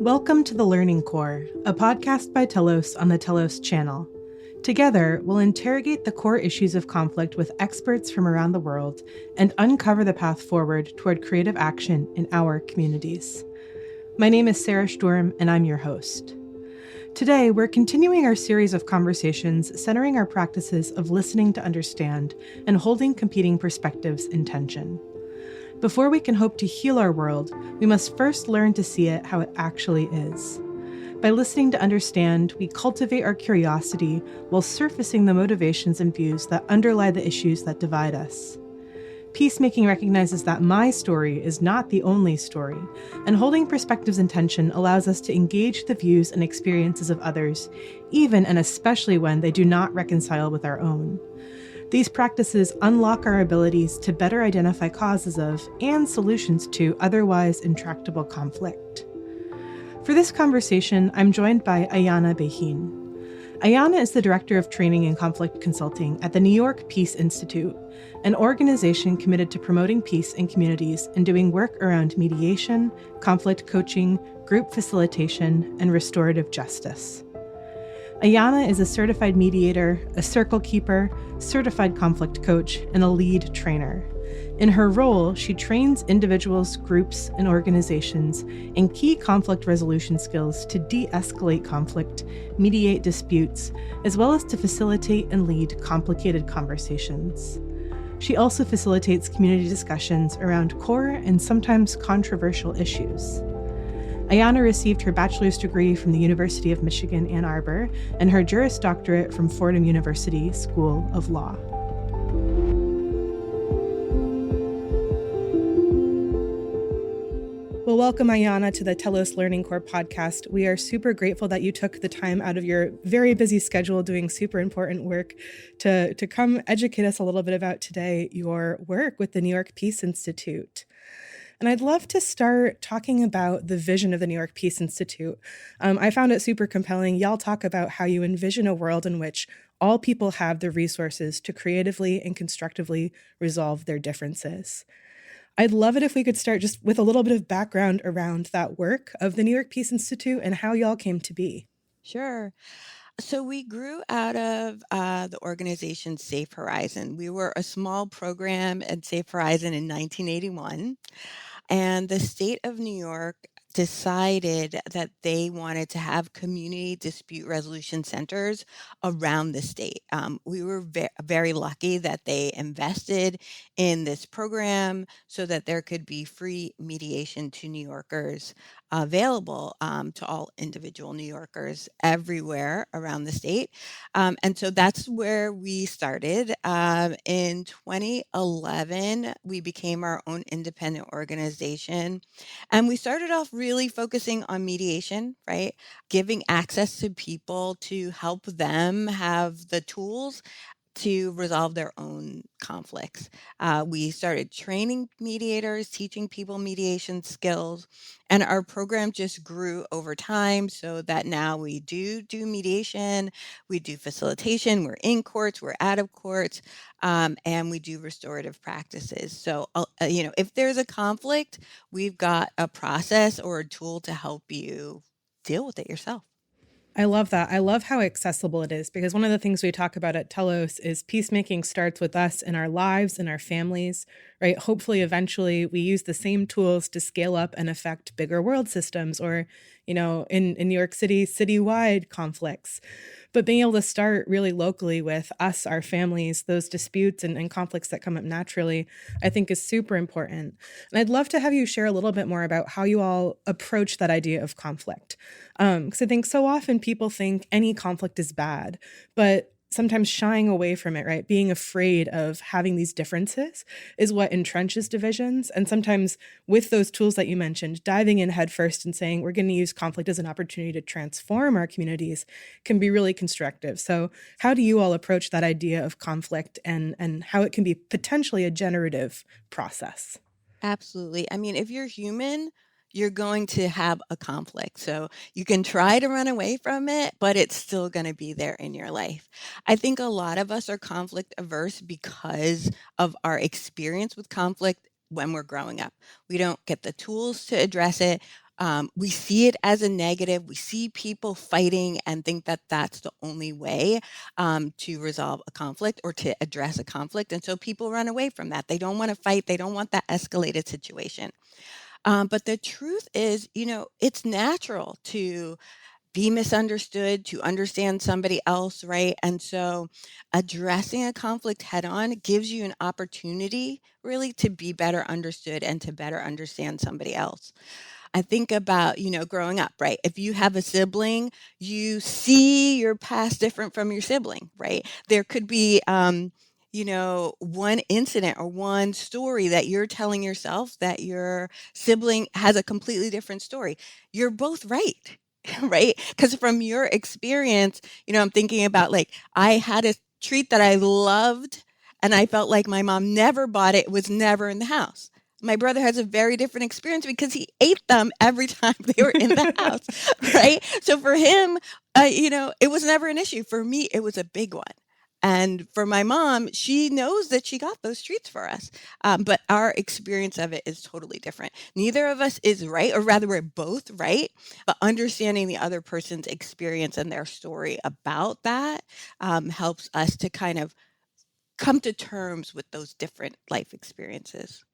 Welcome to The Learning Core, a podcast by Telos on the Telos channel. Together, we'll interrogate the core issues of conflict with experts from around the world and uncover the path forward toward creative action in our communities. My name is Sarah Sturm, and I'm your host. Today, we're continuing our series of conversations centering our practices of listening to understand and holding competing perspectives in tension. Before we can hope to heal our world, we must first learn to see it how it actually is. By listening to understand, we cultivate our curiosity while surfacing the motivations and views that underlie the issues that divide us. Peacemaking recognizes that my story is not the only story, and holding perspectives in tension allows us to engage the views and experiences of others, even and especially when they do not reconcile with our own. These practices unlock our abilities to better identify causes of and solutions to otherwise intractable conflict. For this conversation, I'm joined by Ayanna Behin. Ayanna is the Director of Training and Conflict Consulting at the New York Peace Institute, an organization committed to promoting peace in communities and doing work around mediation, conflict coaching, group facilitation, and restorative justice. Ayanna is a certified mediator, a circle keeper, certified conflict coach, and a lead trainer. In her role, she trains individuals, groups, and organizations in key conflict resolution skills to de-escalate conflict, mediate disputes, as well as to facilitate and lead complicated conversations. She also facilitates community discussions around core and sometimes controversial issues. Ayanna received her bachelor's degree from the University of Michigan, Ann Arbor, and her Juris Doctorate from Fordham University School of Law. Well, welcome, Ayanna, to the Telos Learning Core podcast. We are super grateful that you took the time out of your very busy schedule doing super important work to come educate us a little bit about today your work with the New York Peace Institute. And I'd love to start talking about the vision of the New York Peace Institute. I found it super compelling. Y'all talk about how you envision a world in which all people have the resources to creatively and constructively resolve their differences. I'd love it if we could start just with a little bit of background around that work of the New York Peace Institute and how y'all came to be. Sure. So we grew out of the organization Safe Horizon. We were a small program at Safe Horizon in 1981, and the state of New York decided that they wanted to have community dispute resolution centers around the state. We were very lucky that they invested in this program so that there could be free mediation to New Yorkers available to all individual New Yorkers everywhere around the state. And so that's where we started. In 2011, we became our own independent organization. And we started off really focusing on mediation, right? Giving access to people to help them have the tools to resolve their own conflicts. We started training mediators, teaching people mediation skills, and our program just grew over time so that now we do mediation, we do facilitation, we're in courts, we're out of courts, and we do restorative practices. So, if there's a conflict, we've got a process or a tool to help you deal with it yourself. I love that. I love how accessible it is, because one of the things we talk about at Telos is peacemaking starts with us in our lives and our families, right? Hopefully, eventually we use the same tools to scale up and affect bigger world systems or, in New York City, citywide conflicts. But being able to start really locally with us, our families, those disputes and conflicts that come up naturally, I think is super important. And I'd love to have you share a little bit more about how you all approach that idea of conflict. Because I think so often people think any conflict is bad, but sometimes shying away from it, right? Being afraid of having these differences is what entrenches divisions. And sometimes with those tools that you mentioned, diving in headfirst and saying, we're going to use conflict as an opportunity to transform our communities can be really constructive. So how do you all approach that idea of conflict and how it can be potentially a generative process? Absolutely. I mean, if you're human, you're going to have a conflict. So you can try to run away from it, but it's still going to be there in your life. I think a lot of us are conflict averse because of our experience with conflict when we're growing up. We don't get the tools to address it. We see it as a negative. We see people fighting and think that that's the only way to resolve a conflict or to address a conflict. And so people run away from that. They don't want to fight. They don't want that escalated situation. But the truth is, it's natural to be misunderstood, to understand somebody else, right? And so addressing a conflict head on gives you an opportunity really to be better understood and to better understand somebody else. I think about, growing up, right? If you have a sibling, you see your past different from your sibling, right? There could be, one incident or one story that you're telling yourself that your sibling has a completely different story. You're both right, right? Because from your experience, I'm thinking about like, I had a treat that I loved and I felt like my mom never bought it, it was never in the house. My brother has a very different experience because he ate them every time they were in the house, right? So for him, it was never an issue. For me, it was a big one. And for my mom, she knows that she got those treats for us. But our experience of it is totally different. Neither of us is right, or rather, we're both right. But understanding the other person's experience and their story about that helps us to kind of come to terms with those different life experiences.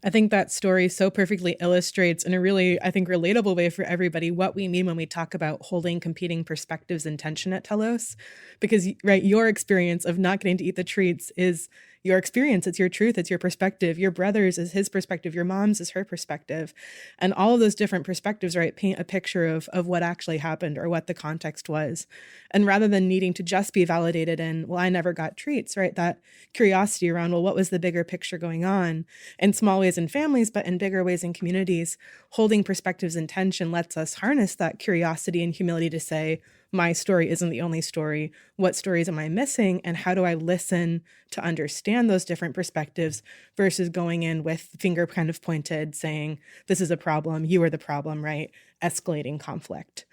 I think that story so perfectly illustrates in a really, I think, relatable way for everybody what we mean when we talk about holding competing perspectives in tension at Telos. Because, right, your experience of not getting to eat the treats is your experience. It's your truth. It's your perspective. Your brother's is his perspective. Your mom's is her perspective. And all of those different perspectives, right, paint a picture of what actually happened or what the context was. And rather than needing to just be validated in, well, I never got treats, right, that curiosity around, well, what was the bigger picture going on in small ways in families, but in bigger ways in communities, holding perspectives in tension lets us harness that curiosity and humility to say, my story isn't the only story. What stories am I missing? And how do I listen to understand those different perspectives versus going in with finger kind of pointed, saying, this is a problem, you are the problem, right? Escalating conflict.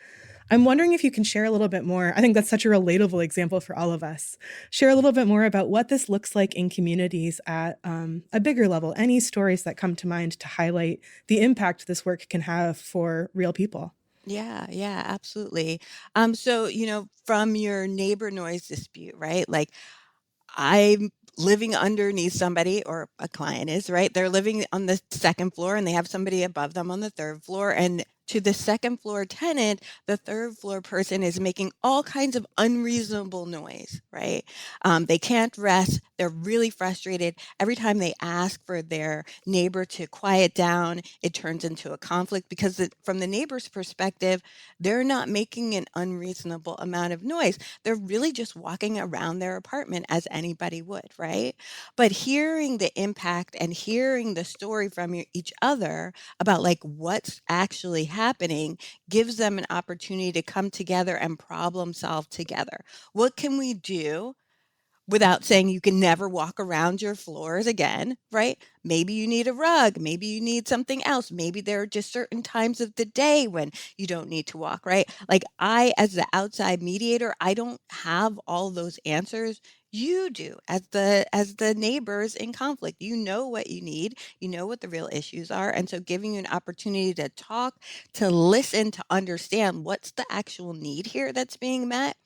I'm wondering if you can share a little bit more. I think that's such a relatable example for all of us. Share a little bit more about what this looks like in communities at a bigger level. Any stories that come to mind to highlight the impact this work can have for real people? Yeah, absolutely. So, from your neighbor noise dispute, right? Like I'm living underneath somebody, or a client is, right? They're living on the second floor and they have somebody above them on the third floor. And to the second floor tenant, the third floor person is making all kinds of unreasonable noise, right? They can't rest. They're really frustrated. Every time they ask for their neighbor to quiet down, it turns into a conflict because from the neighbor's perspective, they're not making an unreasonable amount of noise. They're really just walking around their apartment as anybody would, right? But hearing the impact and hearing the story from each other about like what's actually happening gives them an opportunity to come together and problem solve together. What can we do without saying you can never walk around your floors again, right? Maybe you need a rug. Maybe you need something else. Maybe there are just certain times of the day when you don't need to walk, right? Like I, as the outside mediator, I don't have all those answers. You do as the neighbors in conflict. You know what you need. You know what the real issues are. And so giving you an opportunity to talk, to listen, to understand what's the actual need here that's being met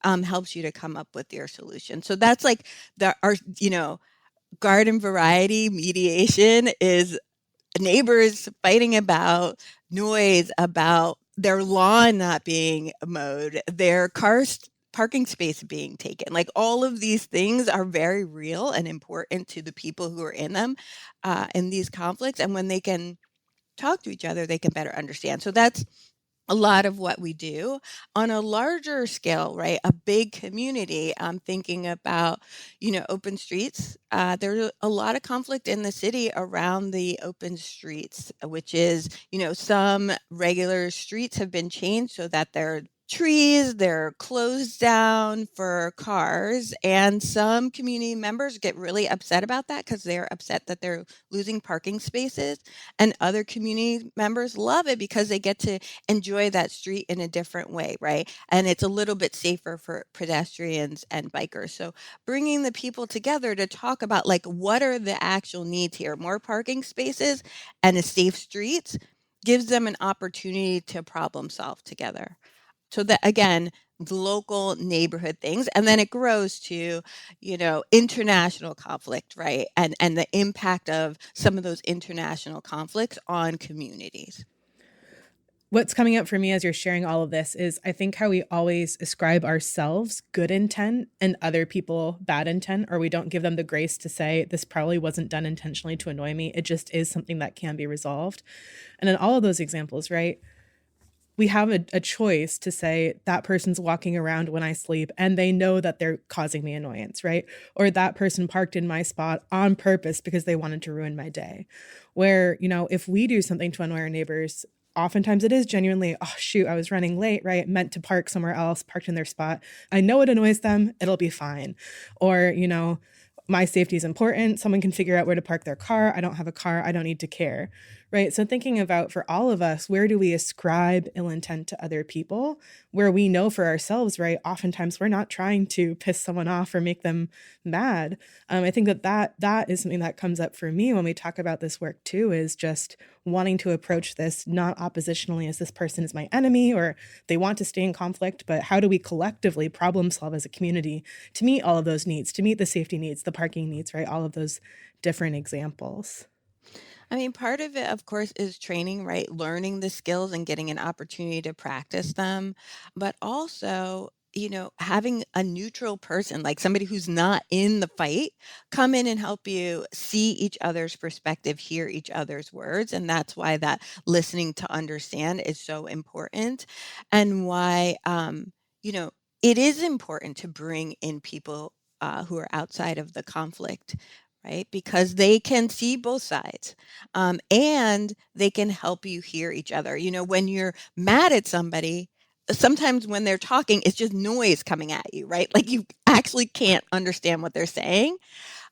helps you to come up with your solution. So that's like our, garden variety mediation is neighbors fighting about noise, about their lawn not being mowed, their parking space being taken. Like all of these things are very real and important to the people who are in them, in these conflicts. And when they can talk to each other, they can better understand. So that's a lot of what we do on a larger scale, right? A big community. I'm thinking about, open streets. There's a lot of conflict in the city around the open streets, which is, some regular streets have been changed so that they're trees, they're closed down for cars, and some community members get really upset about that because they're upset that they're losing parking spaces, and other community members love it because they get to enjoy that street in a different way, right? And it's a little bit safer for pedestrians and bikers. So bringing the people together to talk about like what are the actual needs here? More parking spaces and a safe streets gives them an opportunity to problem solve together. So that again, the local neighborhood things, and then it grows to, international conflict, right? And the impact of some of those international conflicts on communities. What's coming up for me as you're sharing all of this is I think how we always ascribe ourselves good intent and other people bad intent, or we don't give them the grace to say, this probably wasn't done intentionally to annoy me. It just is something that can be resolved. And in all of those examples, right? We have a choice to say that person's walking around when I sleep and they know that they're causing me annoyance, right? Or that person parked in my spot on purpose because they wanted to ruin my day. Where, if we do something to annoy our neighbors, oftentimes it is genuinely, oh, shoot, I was running late, right? Meant to park somewhere else, parked in their spot. I know it annoys them. It'll be fine. Or, my safety is important. Someone can figure out where to park their car. I don't have a car. I don't need to care. Right. So thinking about for all of us, where do we ascribe ill intent to other people where we know for ourselves, right? Oftentimes we're not trying to piss someone off or make them mad. I think that is something that comes up for me when we talk about this work too, is just wanting to approach this not oppositionally as this person is my enemy or they want to stay in conflict, but how do we collectively problem solve as a community to meet all of those needs, to meet the safety needs, the parking needs, right? All of those different examples. I mean, part of it, of course, is training, right? Learning the skills and getting an opportunity to practice them, but also, having a neutral person, like somebody who's not in the fight, come in and help you see each other's perspective, hear each other's words. And that's why that listening to understand is so important, and why, you know, it is important to bring in people who are outside of the conflict, right? Because they can see both sides, and they can help you hear each other. When you're mad at somebody, sometimes when they're talking, it's just noise coming at you, right? Like you actually can't understand what they're saying.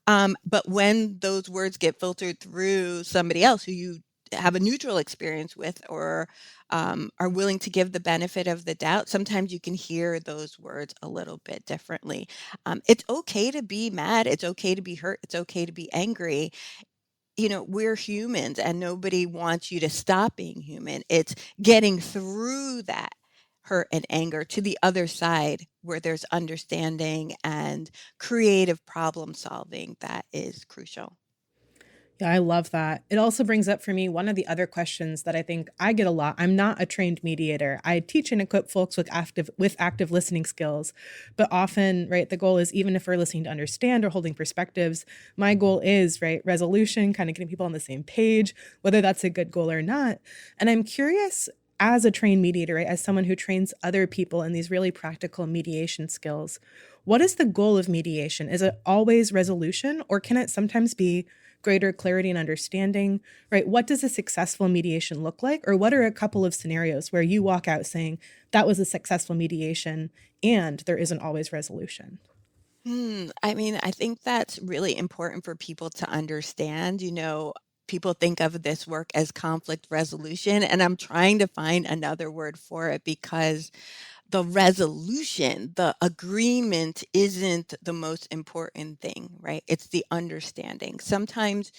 But when those words get filtered through somebody else who you have a neutral experience with, or are willing to give the benefit of the doubt, sometimes you can hear those words a little bit differently. It's okay to be mad. It's okay to be hurt. It's okay to be angry. We're humans and nobody wants you to stop being human. It's getting through that hurt and anger to the other side where there's understanding and creative problem solving that is crucial. Yeah, I love that. It also brings up for me one of the other questions that I think I get a lot. I'm not a trained mediator. I teach and equip folks with active listening skills, but often, right, the goal is even if we're listening to understand or holding perspectives, my goal is, right, resolution, kind of getting people on the same page, whether that's a good goal or not. And I'm curious as a trained mediator, right, as someone who trains other people in these really practical mediation skills, what is the goal of mediation? Is it always resolution or can it sometimes be greater clarity and understanding, right? What does a successful mediation look like? Or what are a couple of scenarios where you walk out saying that was a successful mediation and there isn't always resolution? I mean, I think that's really important for people to understand. People think of this work as conflict resolution, and I'm trying to find another word for it because the resolution, the agreement isn't the most important thing, right? It's the understanding. Sometimes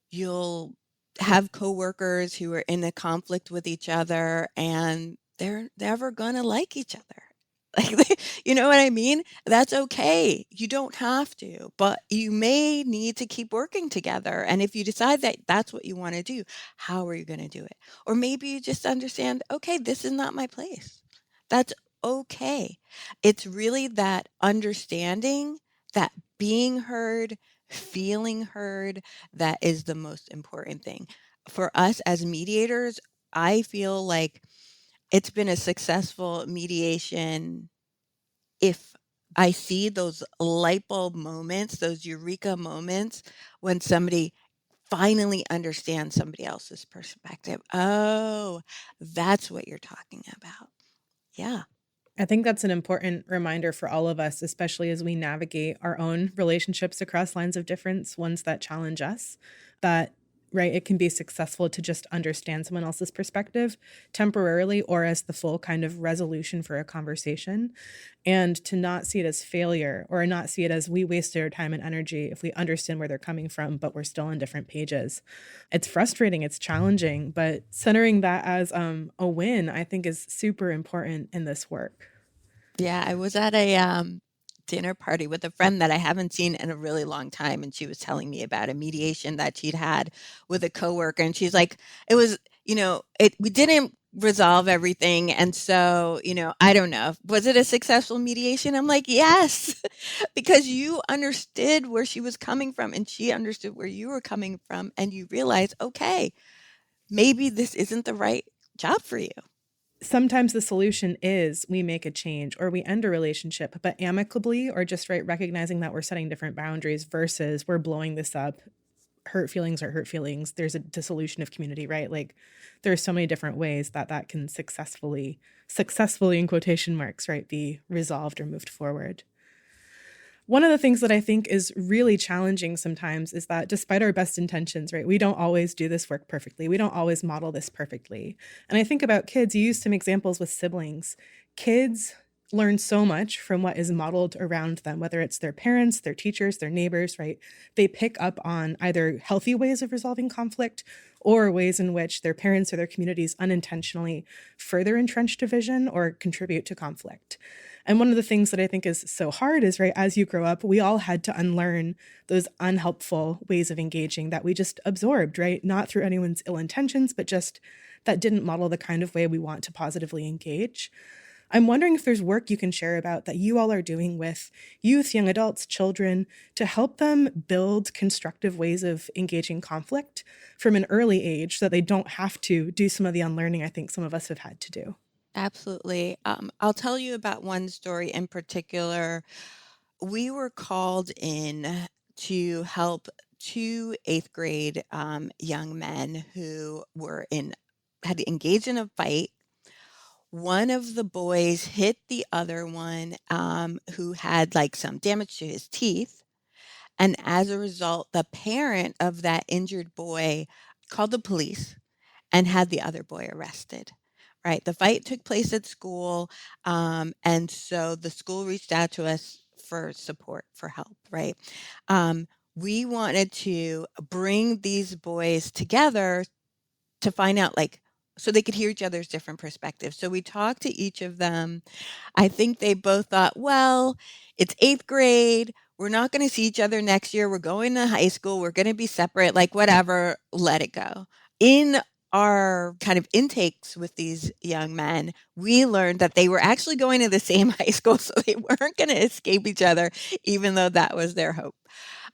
you'll have coworkers who are in a conflict with each other and they're never going to like each other. You know what I mean? That's okay. You don't have to, but you may need to keep working together. And if you decide that that's what you want to do, how are you going to do it? Or maybe you just understand, okay, this is not my place. That's okay. It's really that understanding, that being heard, feeling heard, that is the most important thing. For us as mediators, I feel like it's been a successful mediation if I see those light bulb moments, those eureka moments when somebody finally understands somebody else's perspective. Oh, that's what you're talking about. Yeah. I think that's an important reminder for all of us, especially as we navigate our own relationships across lines of difference, ones that challenge us, that right? It can be successful to just understand someone else's perspective temporarily or as the full kind of resolution for a conversation, and to not see it as failure or not see it as we wasted our time and energy if we understand where they're coming from, but we're still on different pages. It's frustrating, it's challenging, but centering that as a win, I think is super important in this work. Yeah, I was at a dinner party with a friend that I haven't seen in a really long time, and she was telling me about a mediation that she'd had with a coworker, and she's like, it was, it we didn't resolve everything, and so, I don't know. Was it a successful mediation? I'm like, yes, because you understood where she was coming from and she understood where you were coming from, and you realize, okay, maybe this isn't the right job for you. Sometimes the solution is we make a change or we end a relationship, but amicably, or just right recognizing that we're setting different boundaries versus we're blowing this up. Hurt feelings are hurt feelings. There's a dissolution of community, right? Like there's so many different ways that that can successfully in quotation marks, right, be resolved or moved forward. One of the things that I think is really challenging sometimes is that despite our best intentions, right, we don't always do this work perfectly. We don't always model this perfectly. And I think about kids, you used some examples with siblings. Kids learn so much from what is modeled around them, whether it's their parents, their teachers, their neighbors, right? They pick up on either healthy ways of resolving conflict or ways in which their parents or their communities unintentionally further entrench division or contribute to conflict. And one of the things that I think is so hard is, right, as you grow up, we all had to unlearn those unhelpful ways of engaging that we just absorbed, right? Not through anyone's ill intentions, but just that didn't model the kind of way we want to positively engage. I'm wondering if there's work you can share about that you all are doing with youth, young adults, children to help them build constructive ways of engaging conflict from an early age so that they don't have to do some of the unlearning I think some of us have had to do. Absolutely. I'll tell you about one story in particular. We were called in to help two eighth grade young men who had engaged in a fight. One of the boys hit the other one, who had like some damage to his teeth. And as a result, the parent of that injured boy called the police and had the other boy arrested. Right. The fight took place at school. And so the school reached out to us for support, for help. Right. Um, we wanted to bring these boys together to find out, like, so they could hear each other's different perspectives. So we talked to each of them. I think they both thought, well, it's eighth grade. We're not going to see each other next year. We're going to high school. We're going to be separate. Like, whatever, let it go. In our kind of intakes with these young men, we learned that they were actually going to the same high school. So they weren't going to escape each other, even though that was their hope.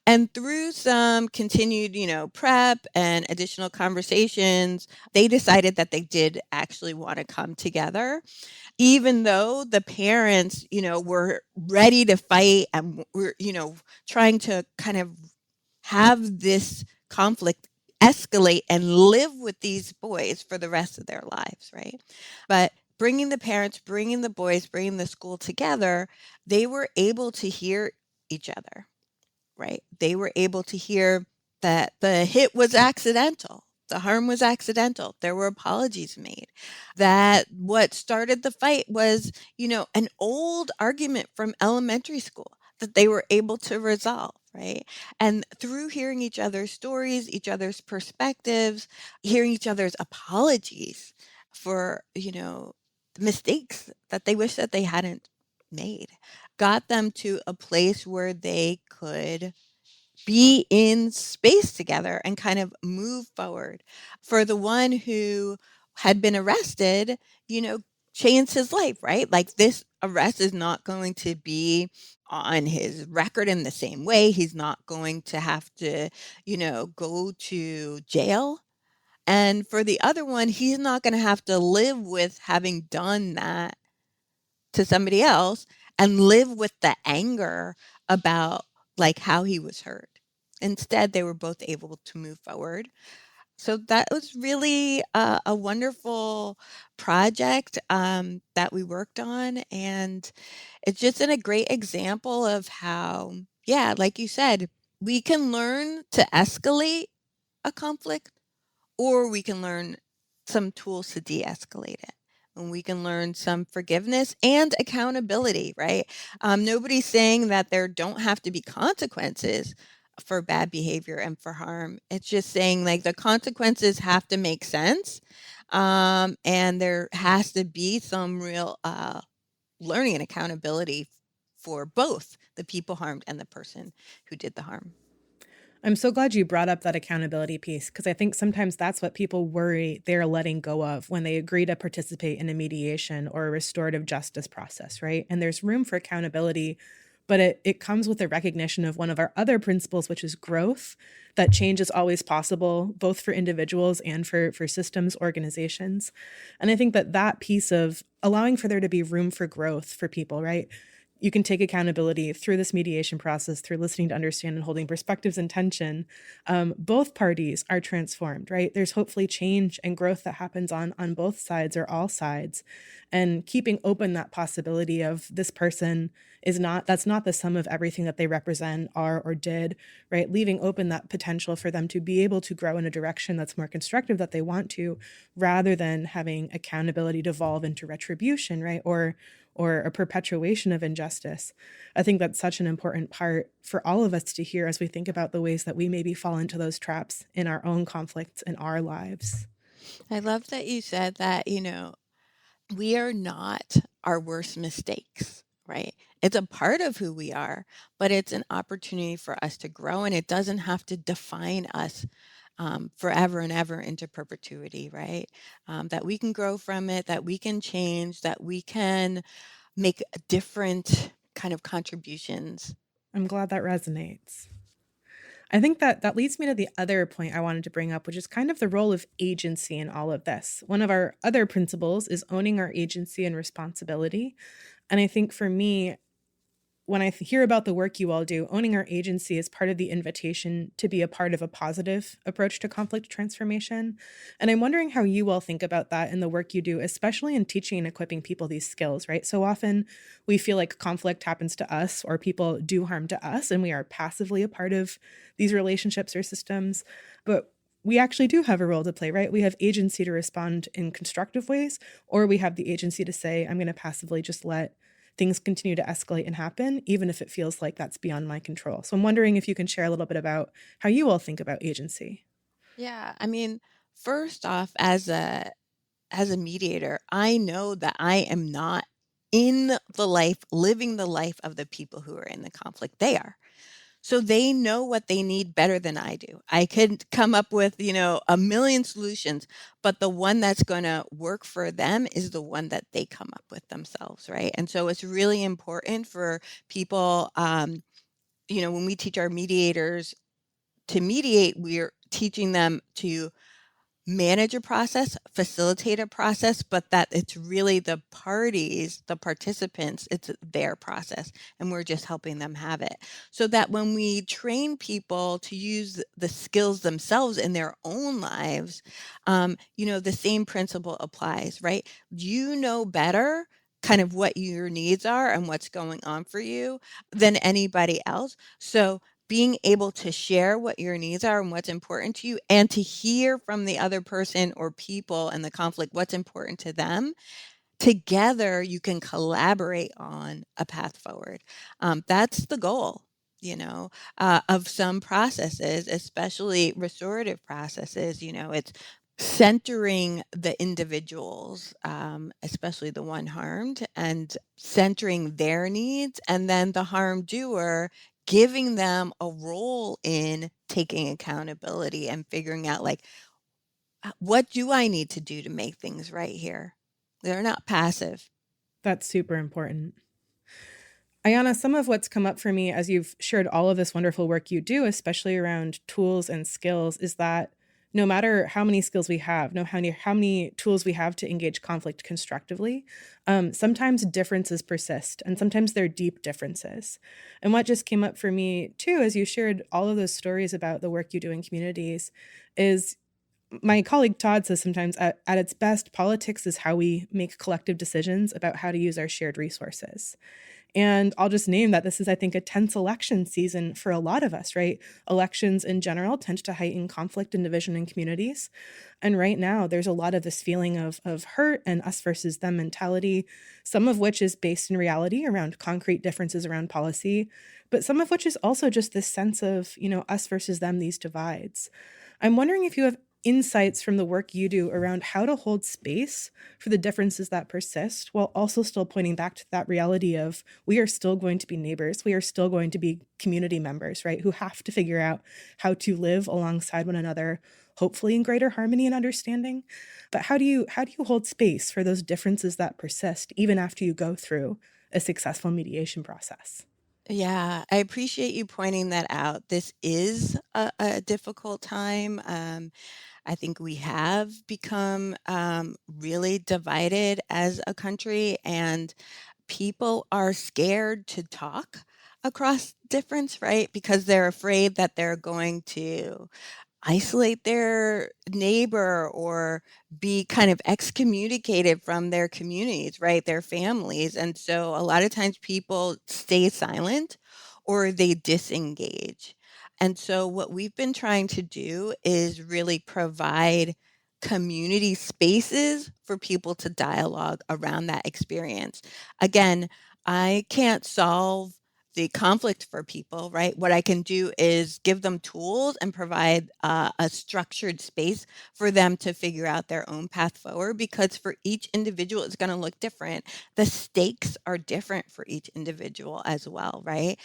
And through some continued, prep and additional conversations, they decided that they did actually want to come together, even though the parents, were ready to fight and were, trying to kind of have this conflict escalate and live with these boys for the rest of their lives, right? But bringing the parents, bringing the boys, bringing the school together, they were able to hear each other, right? They were able to hear that the hit was accidental. The harm was accidental. There were apologies made. That what started the fight was, an old argument from elementary school that they were able to resolve, right? And through hearing each other's stories, each other's perspectives, hearing each other's apologies for, mistakes that they wish that they hadn't made, got them to a place where they could be in space together and kind of move forward. For the one who had been arrested, changed his life, right? Like, this arrest is not going to be on his record in the same way. He's not going to have to, go to jail. And for the other one, he's not going to have to live with having done that to somebody else and live with the anger about, like, how he was hurt. Instead, they were both able to move forward. So that was really a wonderful project that we worked on. And it's just a great example of how, yeah, like you said, we can learn to escalate a conflict, or we can learn some tools to de-escalate it. And we can learn some forgiveness and accountability, right? Nobody's saying that there don't have to be consequences for bad behavior and for harm. It's just saying like the consequences have to make sense. And there has to be some real learning and accountability for both the people harmed and the person who did the harm. I'm so glad you brought up that accountability piece because I think sometimes that's what people worry they're letting go of when they agree to participate in a mediation or a restorative justice process, right? And there's room for accountability, but it comes with a recognition of one of our other principles, which is growth, that change is always possible, both for individuals and for systems, organizations. And I think that that piece of allowing for there to be room for growth for people, right? You can take accountability through this mediation process, through listening to understand and holding perspectives and tension. Both parties are transformed, right? There's hopefully change and growth that happens on both sides or all sides. And keeping open that possibility of this person is not, that's not the sum of everything that they represent, are, or did, right? Leaving open that potential for them to be able to grow in a direction that's more constructive that they want to, rather than having accountability devolve into retribution, right? Or a perpetuation of injustice. I think that's such an important part for all of us to hear as we think about the ways that we maybe fall into those traps in our own conflicts in our lives. I love that you said that, we are not our worst mistakes, right? It's a part of who we are, but it's an opportunity for us to grow, and it doesn't have to define us forever and ever into perpetuity, right? That we can grow from it, that we can change, that we can make different kind of contributions. I'm glad that resonates. I think that that leads me to the other point I wanted to bring up, which is kind of the role of agency in all of this. One of our other principles is owning our agency and responsibility. And I think for me, when I hear about the work you all do, owning our agency is part of the invitation to be a part of a positive approach to conflict transformation. And I'm wondering how you all think about that in the work you do, especially in teaching and equipping people these skills, right? So often we feel like conflict happens to us or people do harm to us, and we are passively a part of these relationships or systems. But we actually do have a role to play, right? We have agency to respond in constructive ways, or we have the agency to say, I'm going to passively just let things continue to escalate and happen, even if it feels like that's beyond my control. So I'm wondering if you can share a little bit about how you all think about agency. Yeah, I mean, first off, as a mediator, I know that I am not in the life, living the life of the people who are in the conflict. They are. So they know what they need better than I do. I could come up with, a million solutions, but the one that's going to work for them is the one that they come up with themselves, right? And so it's really important for people, when we teach our mediators to mediate, we're teaching them to manage a process, facilitate a process, but that it's really the parties, the participants, it's their process, and we're just helping them have it. So that when we train people to use the skills themselves in their own lives, the same principle applies, right? You know better kind of what your needs are and what's going on for you than anybody else. So being able to share what your needs are and what's important to you, and to hear from the other person or people in the conflict what's important to them, together you can collaborate on a path forward. That's the goal, of some processes, especially restorative processes. It's centering the individuals, especially the one harmed, and centering their needs, and then the harm doer, giving them a role in taking accountability and figuring out, like, what do I need to do to make things right here? They're not passive. That's super important. Ayanna, some of what's come up for me as you've shared all of this wonderful work you do, especially around tools and skills, is that no matter how many skills we have, no how many tools we have to engage conflict constructively, sometimes differences persist, and sometimes they're deep differences. And what just came up for me too, as you shared all of those stories about the work you do in communities, is my colleague Todd says sometimes at its best, politics is how we make collective decisions about how to use our shared resources. And I'll just name that this is, I think, a tense election season for a lot of us, right? Elections in general tend to heighten conflict and division in communities. And right now, there's a lot of this feeling of hurt and us versus them mentality, some of which is based in reality around concrete differences around policy, but some of which is also just this sense of, us versus them, these divides. I'm wondering if you have insights from the work you do around how to hold space for the differences that persist while also still pointing back to that reality of we are still going to be neighbors. We are still going to be community members, right? Who have to figure out how to live alongside one another, hopefully in greater harmony and understanding. But how do you hold space for those differences that persist even after you go through a successful mediation process? Yeah, I appreciate you pointing that out. This is a difficult time. I think we have become really divided as a country, and people are scared to talk across difference, right? Because they're afraid that they're going to isolate their neighbor or be kind of excommunicated from their communities, right? Their families. And so a lot of times people stay silent or they disengage. And so what we've been trying to do is really provide community spaces for people to dialogue around that experience. Again, I can't solve the conflict for people, right? What I can do is give them tools and provide a structured space for them to figure out their own path forward, because for each individual, it's going to look different. The stakes are different for each individual as well, right?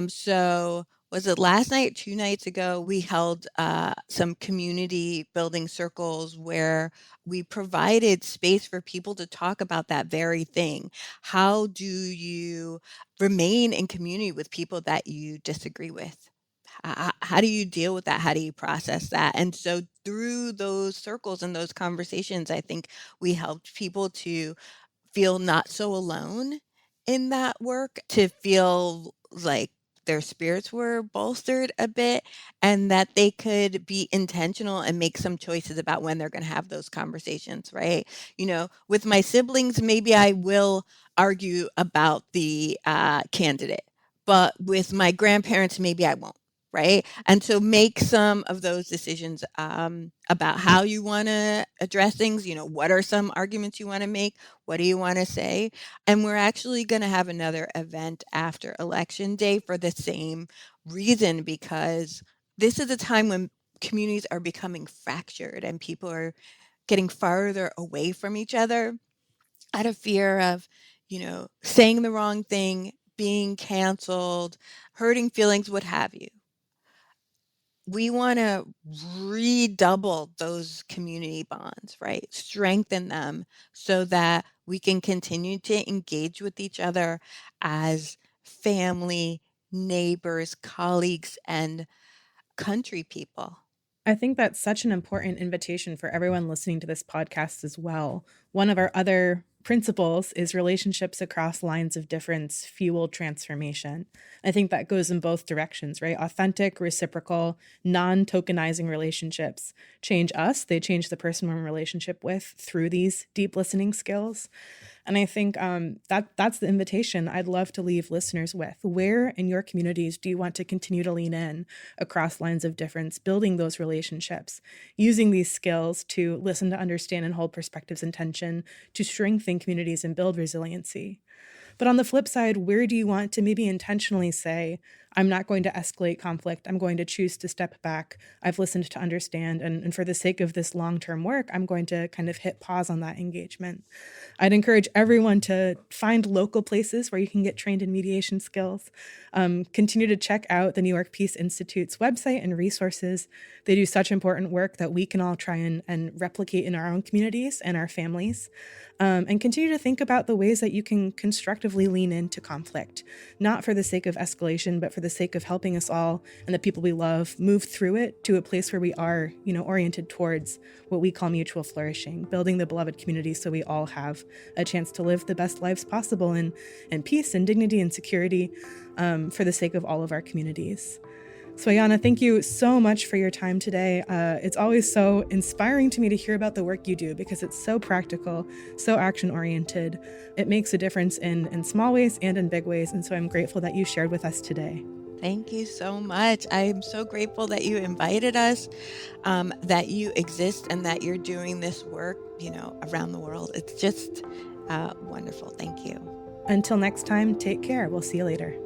So was it last night, 2 nights ago, we held some community building circles where we provided space for people to talk about that very thing. How do you remain in community with people that you disagree with? How do you deal with that? How do you process that? And so through those circles and those conversations, I think we helped people to feel not so alone in that work, to feel like their spirits were bolstered a bit, and that they could be intentional and make some choices about when they're going to have those conversations, right? With my siblings, maybe I will argue about the candidate, but with my grandparents, maybe I won't. Right. And so make some of those decisions about how you want to address things. What are some arguments you want to make? What do you want to say? And we're actually going to have another event after election day for the same reason, because this is a time when communities are becoming fractured and people are getting farther away from each other out of fear of, saying the wrong thing, being canceled, hurting feelings, what have you. We want to redouble those community bonds, right? Strengthen them so that we can continue to engage with each other as family, neighbors, colleagues, and country people. I think that's such an important invitation for everyone listening to this podcast as well. One of our other principles is relationships across lines of difference fuel transformation. I think that goes in both directions, right? Authentic, reciprocal, non tokenizing relationships change us, they change the person we're in relationship with through these deep listening skills. And I think that's the invitation I'd love to leave listeners with. Where in your communities do you want to continue to lean in across lines of difference, building those relationships, using these skills to listen to understand and hold perspectives and tension, to strengthen communities and build resiliency? But on the flip side, where do you want to maybe intentionally say, I'm not going to escalate conflict. I'm going to choose to step back. I've listened to understand. And for the sake of this long-term work, I'm going to kind of hit pause on that engagement. I'd encourage everyone to find local places where you can get trained in mediation skills. Continue to check out the New York Peace Institute's website and resources. They do such important work that we can all try and replicate in our own communities and our families. And continue to think about the ways that you can constructively lean into conflict, not for the sake of escalation, but for the sake of helping us all and the people we love move through it to a place where we are, oriented towards what we call mutual flourishing, building the beloved community so we all have a chance to live the best lives possible in peace and dignity and security for the sake of all of our communities. So, Ayanna, thank you so much for your time today. It's always so inspiring to me to hear about the work you do because it's so practical, so action oriented. It makes a difference in small ways and in big ways. And so I'm grateful that you shared with us today. Thank you so much. I'm so grateful that you invited us, that you exist, and that you're doing this work, around the world. It's just wonderful. Thank you. Until next time, take care. We'll see you later.